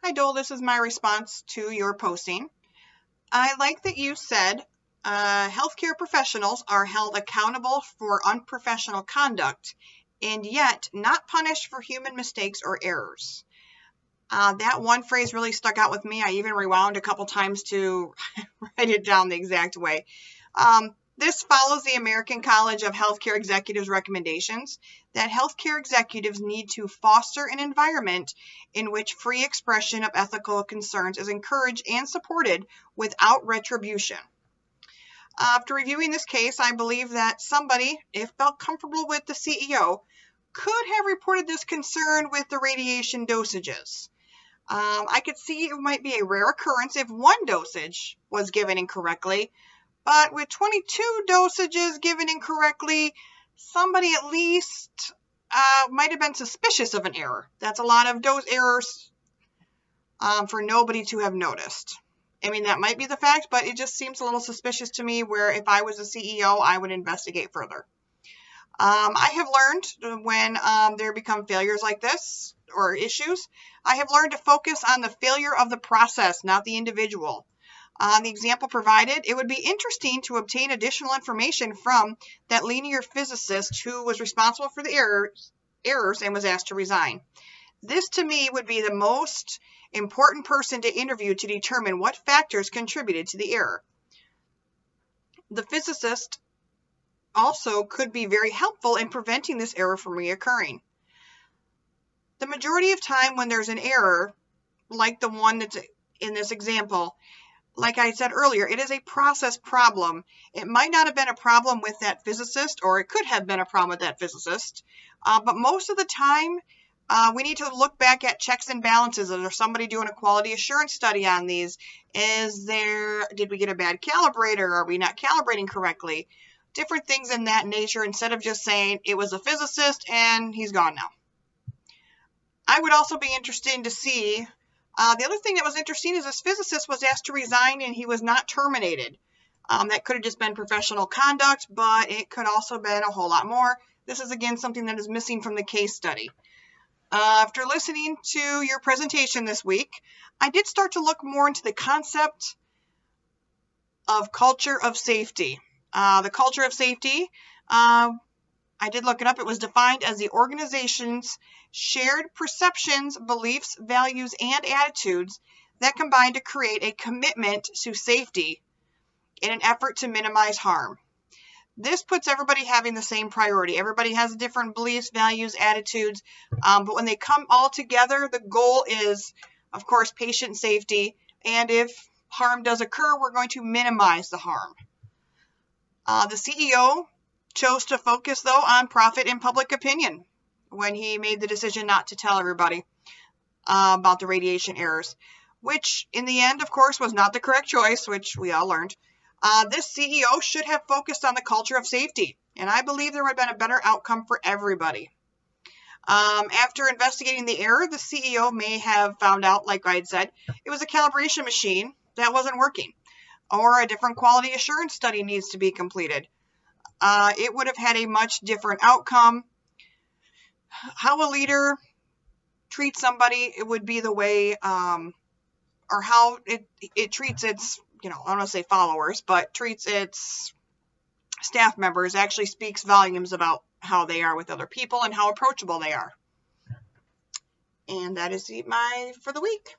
Hi, Dole. This is my response to your posting. I like that you said healthcare professionals are held accountable for unprofessional conduct and yet not punished for human mistakes or errors. That one phrase really stuck out with me. I even rewound a couple times to write it down the exact way. This follows the American College of Healthcare Executives recommendations that healthcare executives need to foster an environment in which free expression of ethical concerns is encouraged and supported without retribution. After reviewing this case, I believe that somebody, if felt comfortable with the CEO, could have reported this concern with the radiation dosages. I could see it might be a rare occurrence if one dosage was given incorrectly, but with 22 dosages given incorrectly, somebody at least might have been suspicious of an error. That's a lot of dose errors for nobody to have noticed. I mean, that might be the fact, but it just seems a little suspicious to me where if I was a CEO, I would investigate further. I have learned when there become failures like this or issues, I have learned to focus on the failure of the process, not the individual. On the example provided, it would be interesting to obtain additional information from that linear physicist who was responsible for the errors and was asked to resign. This, to me, would be the most important person to interview to determine what factors contributed to the error. The physicist also could be very helpful in preventing this error from reoccurring. The majority of time when there's an error, like the one that's in this example, like I said earlier, it is a process problem. It might not have been a problem with that physicist, or it could have been a problem with that physicist. But most of the time, we need to look back at checks and balances. Is there somebody doing a quality assurance study on these? Did we get a bad calibrator? Are we not calibrating correctly? Different things in that nature instead of just saying it was a physicist and he's gone now. I would also be interested to see the other thing that was interesting is this physicist was asked to resign and he was not terminated. That could have just been professional conduct, but it could also have been a whole lot more. This is, again, something that is missing from the case study. After listening to your presentation this week, I did start to look more into the concept of culture of safety. The culture of safety, I did look it up. It was defined as the organization's shared perceptions, beliefs, values, and attitudes that combine to create a commitment to safety in an effort to minimize harm. This puts everybody having the same priority. Everybody has different beliefs, values, attitudes, but when they come all together, the goal is, of course, patient safety, and if harm does occur, we're going to minimize the harm. The CEO chose to focus, though, on profit and public opinion when he made the decision not to tell everybody about the radiation errors, which in the end, of course, was not the correct choice, which we all learned. This CEO should have focused on the culture of safety, and I believe there would have been a better outcome for everybody. After investigating the error, the CEO may have found out, like I had said, it was a calibration machine that wasn't working, or a different quality assurance study needs to be completed. It would have had a much different outcome. How a leader treats somebody, it would be the way, or how it treats its, I don't want to say followers, but treats its staff members actually speaks volumes about how they are with other people and how approachable they are. And that is my for the week.